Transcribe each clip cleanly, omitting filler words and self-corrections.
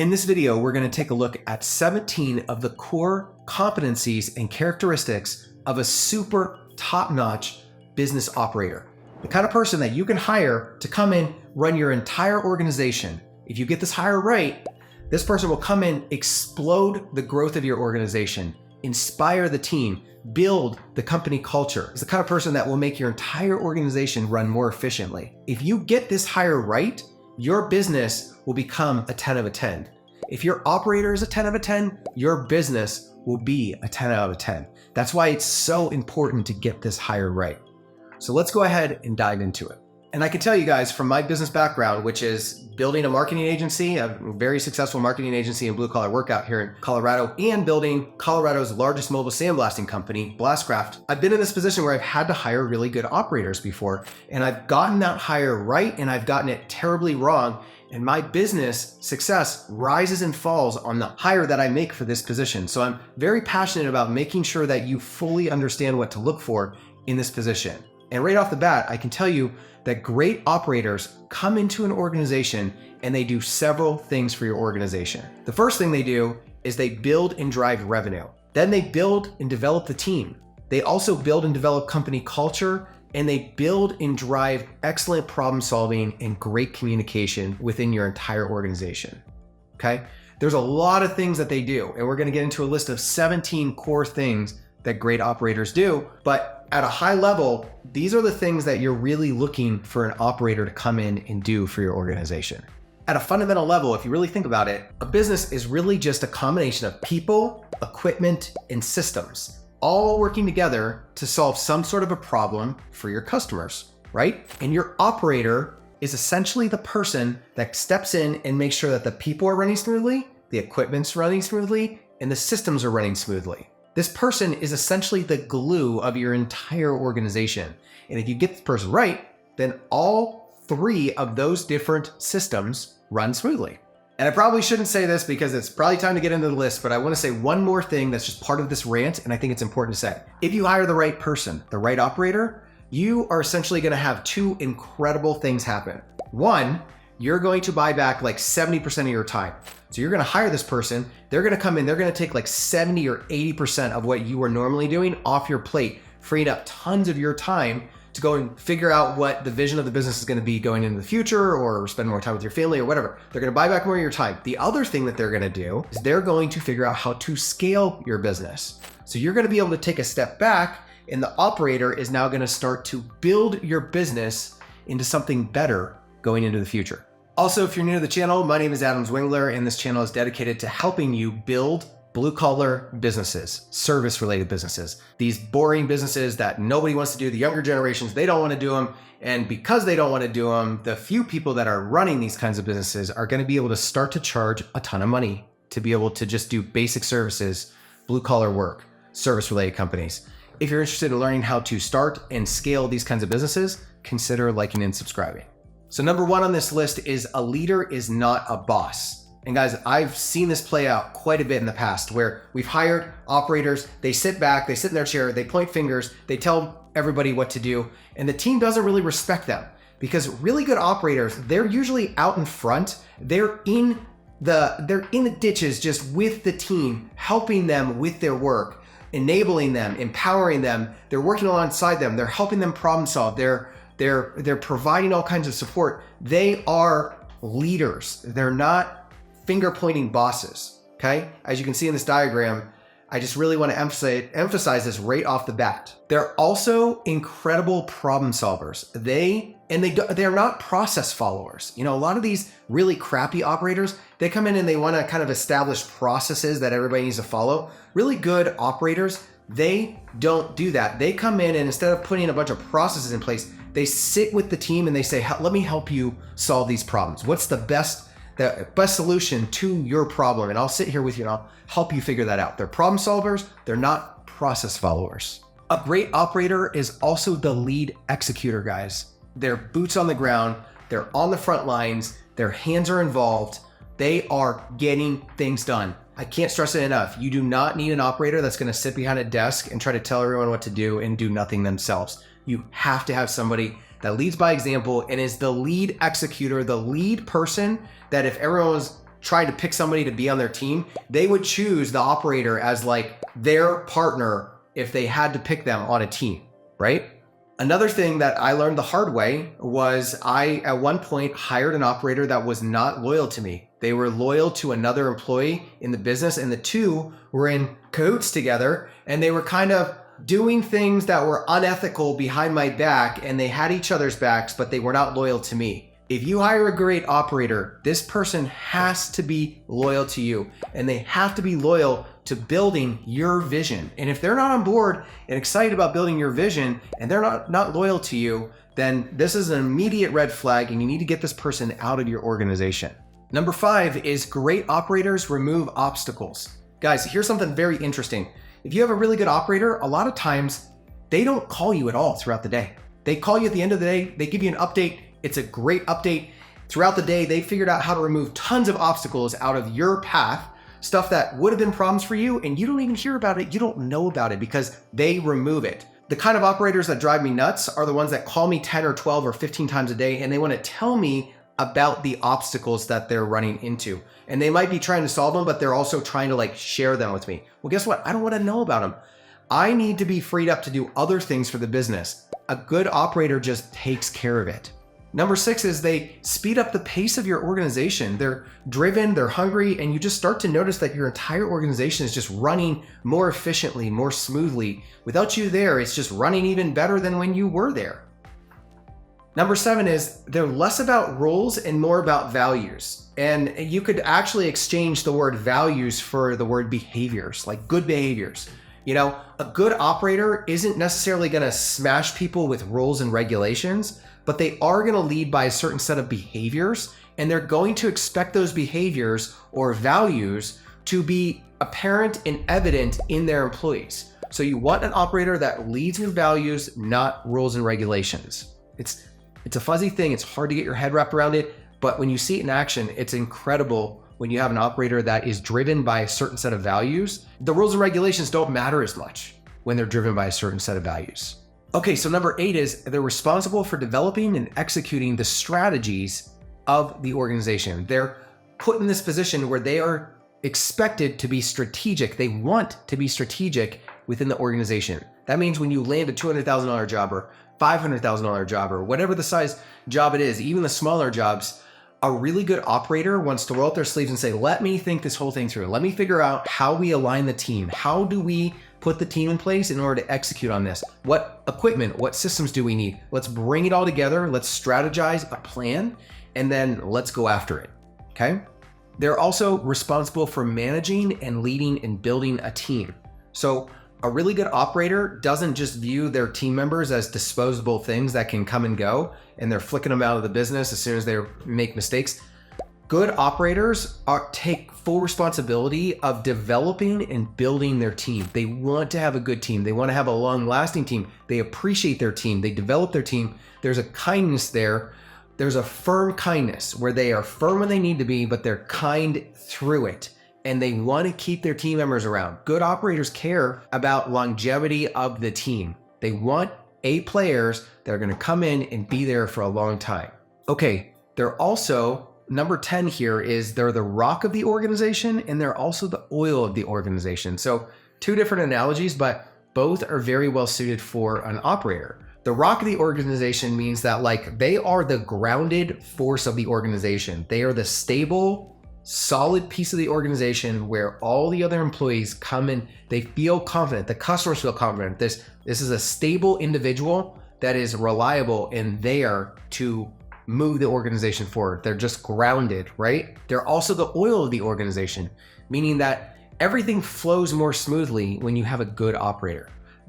In this video, we're going to take a look at 17 of the core competencies and characteristics of a super top-notch business operator. The kind of person that you can hire to come in, run your entire organization. If you get this hire right, this person will come in, explode the growth of your organization, inspire the team, build the company culture. It's the kind of person that will make your entire organization run more efficiently. If you get this hire right, your business will become a 10 out of 10. If your operator is a 10 out of 10, your business will be a 10 out of 10. That's why it's so important to get this hire right. So let's go ahead and dive into it. And I can tell you guys from my business background, which is building a marketing agency, a very successful marketing agency in blue collar workout here in Colorado, and building Colorado's largest mobile sandblasting company, Blastcraft. I've been in this position where I've had to hire really good operators before, and I've gotten that hire right and I've gotten it terribly wrong. And my business success rises and falls on the hire that I make for this position. So I'm very passionate about making sure that you fully understand what to look for in this position. And right off the bat, I can tell you that great operators come into an organization and they do several things for your organization. The first thing they do is they build and drive revenue. Then they build and develop the team. They also build and develop company culture, and they build and drive excellent problem solving and great communication within your entire organization. Okay? There's a lot of things that they do, and we're gonna get into a list of 17 core things that great operators do, but at a high level, these are the things that you're really looking for an operator to come in and do for your organization. At a fundamental level, if you really think about it, a business is really just a combination of people, equipment, and systems, all working together to solve some sort of a problem for your customers, right? And your operator is essentially the person that steps in and makes sure that the people are running smoothly, the equipment's running smoothly, and the systems are running smoothly. This person is essentially the glue of your entire organization. And if you get this person right, then all three of those different systems run smoothly. And I probably shouldn't say this because it's probably time to get into the list, but I want to say one more thing that's just part of this rant, and I think it's important to say. If you hire the right person, the right operator, you are essentially going to have two incredible things happen. One, you're going to buy back like 70% of your time. So you're going to hire this person, they're going to come in, they're going to take like 70 or 80% of what you are normally doing off your plate, freeing up tons of your time to go and figure out what the vision of the business is going to be going into the future, or spend more time with your family or whatever. They're going to buy back more of your time. The other thing that they're going to do is they're going to figure out how to scale your business. So you're going to be able to take a step back, and the operator is now going to start to build your business into something better going into the future. Also, if you're new to the channel, my name is Adam Zwingler, and this channel is dedicated to helping you build blue-collar businesses, service-related businesses. These boring businesses that nobody wants to do, the younger generations, they don't want to do them. And because they don't want to do them, the few people that are running these kinds of businesses are going to be able to start to charge a ton of money to be able to just do basic services, blue-collar work, service-related companies. If you're interested in learning how to start and scale these kinds of businesses, consider liking and subscribing. So number one on this list is a leader is not a boss. And guys, I've seen this play out quite a bit in the past where we've hired operators, they sit back, they sit in their chair, they point fingers, they tell everybody what to do, and the team doesn't really respect them because really good operators, they're usually out in front, they're in the ditches just with the team, helping them with their work, enabling them, empowering them, they're working alongside them, they're helping them problem solve, they're providing all kinds of support. They are leaders. They're not finger pointing bosses, okay? As you can see in this diagram, I just really want to emphasize this right off the bat. They're also incredible problem solvers. They're not process followers. You know, a lot of these really crappy operators, they come in and they want to kind of establish processes that everybody needs to follow. Really good operators, they don't do that. They come in and instead of putting a bunch of processes in place, they sit with the team and they say, let me help you solve these problems. What's the best solution to your problem? And I'll sit here with you and I'll help you figure that out. They're problem solvers. They're not process followers. A great operator is also the lead executor, guys. They're boots on the ground. They're on the front lines. Their hands are involved. They are getting things done. I can't stress it enough. You do not need an operator that's going to sit behind a desk and try to tell everyone what to do and do nothing themselves. You have to have somebody that leads by example and is the lead executor, the lead person that if everyone was trying to pick somebody to be on their team, they would choose the operator as like their partner if they had to pick them on a team, right? Another thing that I learned the hard way was I, at one point, hired an operator that was not loyal to me. They were loyal to another employee in the business, and the two were in cahoots together, and they were kind of doing things that were unethical behind my back, and they had each other's backs, but they were not loyal to me. If you hire a great operator, this person has to be loyal to you, and they have to be loyal to building your vision. And if they're not on board and excited about building your vision, and they're not loyal to you, then this is an immediate red flag, and you need to get this person out of your organization. Number 5 is great operators remove obstacles. Guys, here's something very interesting. If you have a really good operator, a lot of times they don't call you at all throughout the day. They call you at the end of the day, they give you an update. It's a great update. Throughout the day, they figured out how to remove tons of obstacles out of your path, stuff that would have been problems for you, and you don't even hear about it. You don't know about it because they remove it. The kind of operators that drive me nuts are the ones that call me 10 or 12 or 15 times a day, and they want to tell me about the obstacles that they're running into. And they might be trying to solve them, but they're also trying to like share them with me. Well, guess what? I don't want to know about them. I need to be freed up to do other things for the business. A good operator just takes care of it. Number 6 is they speed up the pace of your organization. They're driven, they're hungry, and you just start to notice that your entire organization is just running more efficiently, more smoothly. Without you there, it's just running even better than when you were there. Number 7 is they're less about roles and more about values. And you could actually exchange the word values for the word behaviors, like good behaviors. You know, a good operator isn't necessarily going to smash people with rules and regulations, but they are going to lead by a certain set of behaviors, and they're going to expect those behaviors or values to be apparent and evident in their employees. So you want an operator that leads with values, not rules and regulations. It's a fuzzy thing. It's hard to get your head wrapped around it, but when you see it in action, it's incredible when you have an operator that is driven by a certain set of values. The rules and regulations don't matter as much when they're driven by a certain set of values. Okay, so number 8 is they're responsible for developing and executing the strategies of the organization. They're put in this position where they are expected to be strategic. They want to be strategic within the organization. That means when you land a $200,000 job or $500,000 job or whatever the size job it is, even the smaller jobs, a really good operator wants to roll up their sleeves and say, let me think this whole thing through. Let me figure out how we align the team. How do we put the team in place in order to execute on this? What equipment, what systems do we need? Let's bring it all together. Let's strategize a plan, and then let's go after it, okay? They're also responsible for managing and leading and building a team. So a really good operator doesn't just view their team members as disposable things that can come and go, and they're flicking them out of the business as soon as they make mistakes. Good operators take full responsibility of developing and building their team. They want to have a good team. They want to have a long-lasting team. They appreciate their team. They develop their team. There's a kindness there. There's a firm kindness where they are firm when they need to be, but they're kind through it. And they want to keep their team members around. Good operators care about longevity of the team. They want A players that are going to come in and be there for a long time. Okay, they're also, number 10 here is they're the rock of the organization, and they're also the oil of the organization. So 2 different analogies, but both are very well suited for an operator. The rock of the organization means that like they are the grounded force of the organization. They are the stable, solid piece of the organization where all the other employees come in, they feel confident, the customers feel confident. This is a stable individual that is reliable and there to move the organization forward. They're just grounded, right? They're also the oil of the organization, meaning that everything flows more smoothly when you have a good operator.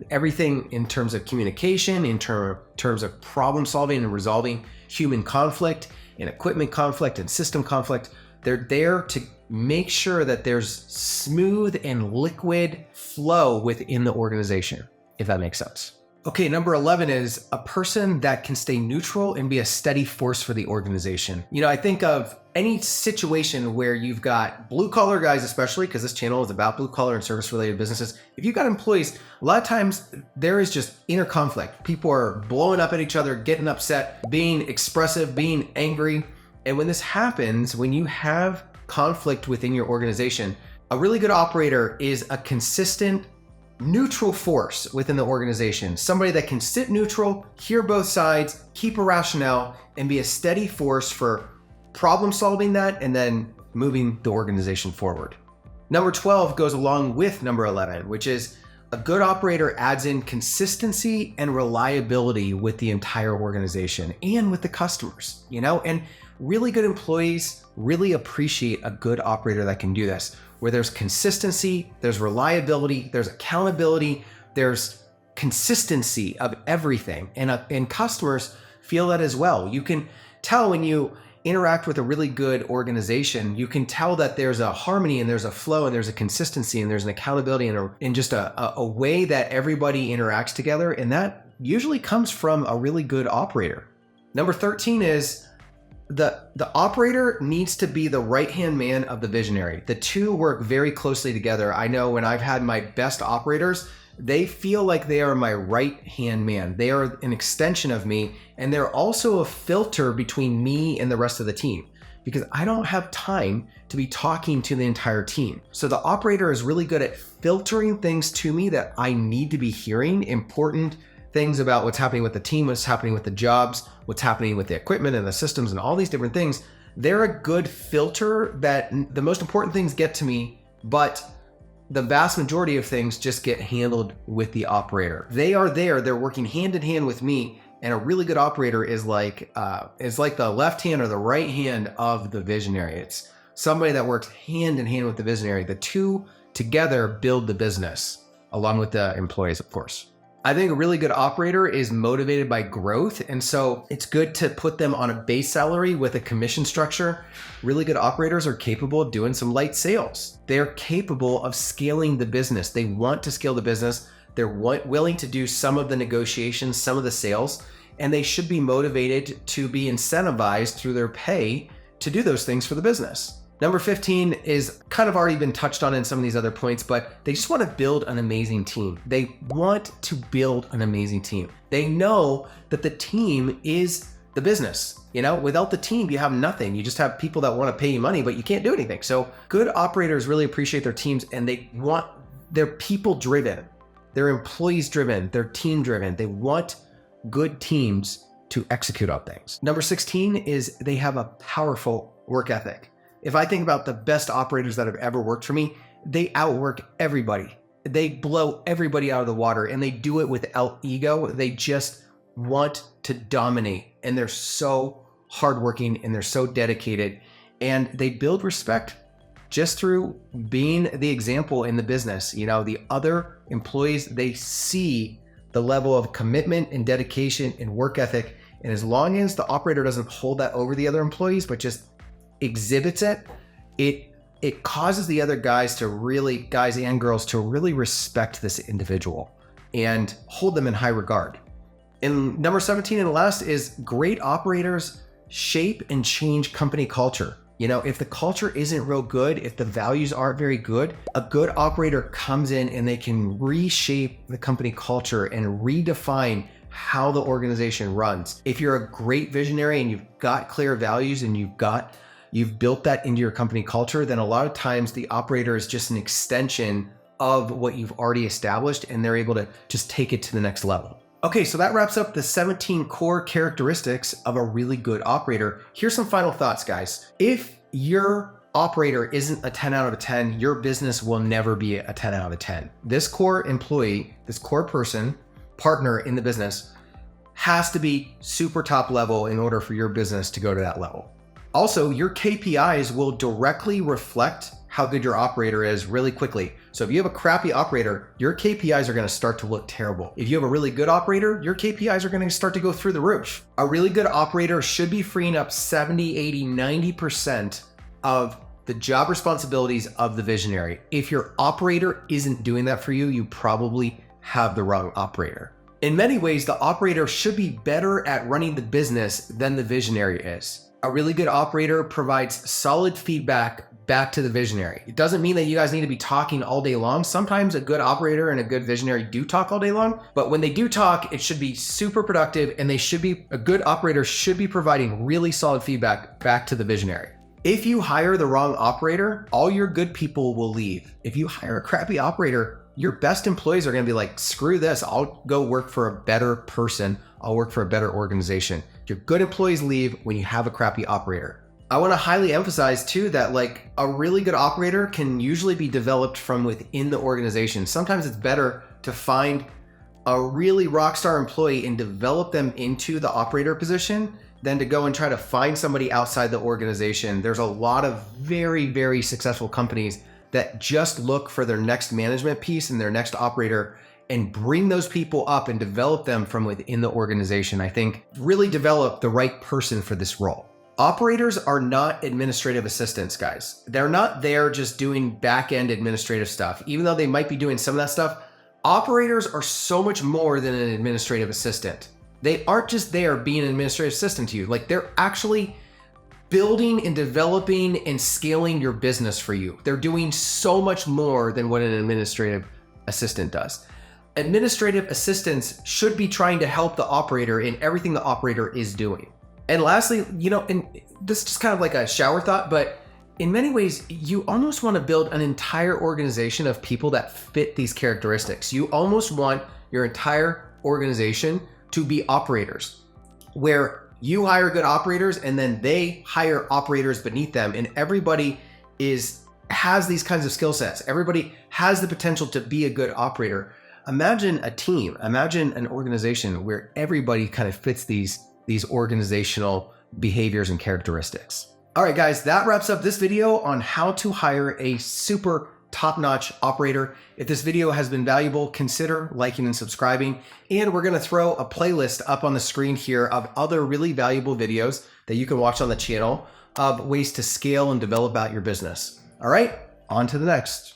Everything in terms of communication, in terms of problem solving and resolving human conflict and equipment conflict and system conflict. They're there to make sure that there's smooth and liquid flow within the organization, if that makes sense. Okay, number 11 is a person that can stay neutral and be a steady force for the organization. You know, I think of any situation where you've got blue collar guys, especially because this channel is about blue collar and service related businesses. If you've got employees, a lot of times there is just inner conflict. People are blowing up at each other, getting upset, being expressive, being angry. And when this happens, when you have conflict within your organization, a really good operator is a consistent, neutral force within the organization. Somebody that can sit neutral, hear both sides, keep a rationale, and be a steady force for problem solving that and then moving the organization forward. Number 12 goes along with number 11, which is a good operator adds in consistency and reliability with the entire organization and with the customers, and really good employees really appreciate a good operator that can do this, where there's consistency, there's reliability, there's accountability, there's consistency of everything. And customers feel that as well. You can tell when you interact with a really good organization, you can tell that there's a harmony and there's a flow and there's a consistency and there's an accountability and just a way that everybody interacts together. And that usually comes from a really good operator. Number 13 is the operator needs to be the right-hand man of the visionary. The two work very closely together. I know when I've had my best operators, they feel like they are my right-hand man. They are an extension of me, and they're also a filter between me and the rest of the team, because I don't have time to be talking to the entire team. So the operator is really good at filtering things to me that I need to be hearing, important things about what's happening with the team, what's happening with the jobs, what's happening with the equipment and the systems and all these different things. They're a good filter that the most important things get to me, but the vast majority of things just get handled with the operator. They are there, they're working hand in hand with me, and a really good operator is like the left hand or the right hand of the visionary. It's somebody that works hand in hand with the visionary. The two together build the business, along with the employees, of course. I think a really good operator is motivated by growth, and so it's good to put them on a base salary with a commission structure. Really good operators are capable of doing some light sales. They're capable of scaling the business. They want to scale the business. They're willing to do some of the negotiations, some of the sales, and they should be motivated to be incentivized through their pay to do those things for the business. Number 15 is kind of already been touched on in some of these other points, but they just want to build an amazing team. They want to build an amazing team. They know that the team is the business. Without the team, you have nothing. You just have people that want to pay you money, but you can't do anything. So good operators really appreciate their teams, and they're people driven. They're employees driven. They're team driven. They want good teams to execute on things. Number 16 is they have a powerful work ethic. If I think about the best operators that have ever worked for me, they outwork everybody. They blow everybody out of the water, and they do it without ego. They just want to dominate, and they're so hardworking and they're so dedicated, and they build respect just through being the example in the business. The other employees, they see the level of commitment and dedication and work ethic, and as long as the operator doesn't hold that over the other employees, but just exhibits it causes the other guys and girls to really respect this individual and hold them in high regard. And number 17 and last is great operators shape and change company culture. If the culture isn't real good, if the values aren't very good, a good operator comes in and they can reshape the company culture and redefine how the organization runs. If you're a great visionary and you've got clear values and you've built that into your company culture, then a lot of times the operator is just an extension of what you've already established, and they're able to just take it to the next level. Okay, so that wraps up the 17 core characteristics of a really good operator. Here's some final thoughts, guys. If your operator isn't a 10 out of 10, your business will never be a 10 out of 10. This core employee, this core partner in the business has to be super top level in order for your business to go to that level. Also, your KPIs will directly reflect how good your operator is really quickly. So if you have a crappy operator, your KPIs are going to start to look terrible. If you have a really good operator, your KPIs are going to start to go through the roof. A really good operator should be freeing up 70, 80, 90% of the job responsibilities of the visionary. If your operator isn't doing that for you, you probably have the wrong operator. In many ways, the operator should be better at running the business than the visionary is. A really good operator provides solid feedback back to the visionary. It doesn't mean that you guys need to be talking all day long. Sometimes a good operator and a good visionary do talk all day long, but when they do talk, it should be super productive, and a good operator should be providing really solid feedback back to the visionary. If you hire the wrong operator, all your good people will leave. If you hire a crappy operator, your best employees are going to be like, screw this, I'll go work for a better person. I'll work for a better organization. Your good employees leave when you have a crappy operator. I want to highly emphasize too that like a really good operator can usually be developed from within the organization. Sometimes it's better to find a really rock star employee and develop them into the operator position than to go and try to find somebody outside the organization. There's a lot of very, very successful companies that just look for their next management piece and their next operator and bring those people up and develop them from within the organization. I think really develop the right person for this role. Operators are not administrative assistants, guys. They're not there just doing back-end administrative stuff. Even though they might be doing some of that stuff, operators are so much more than an administrative assistant. They aren't just there being an administrative assistant to you. Like they're actually building and developing and scaling your business for you. They're doing so much more than what an administrative assistant does. Administrative assistants should be trying to help the operator in everything the operator is doing. And lastly, and this is just kind of like a shower thought, but in many ways, you almost want to build an entire organization of people that fit these characteristics. You almost want your entire organization to be operators, where you hire good operators and then they hire operators beneath them, and everybody has these kinds of skill sets. Everybody has the potential to be a good operator. Imagine a team, imagine an organization where everybody kind of fits these organizational behaviors and characteristics. All right, guys, that wraps up this video on how to hire a super top-notch operator. If this video has been valuable, consider liking and subscribing. And we're going to throw a playlist up on the screen here of other really valuable videos that you can watch on the channel of ways to scale and develop out your business. All right, on to the next.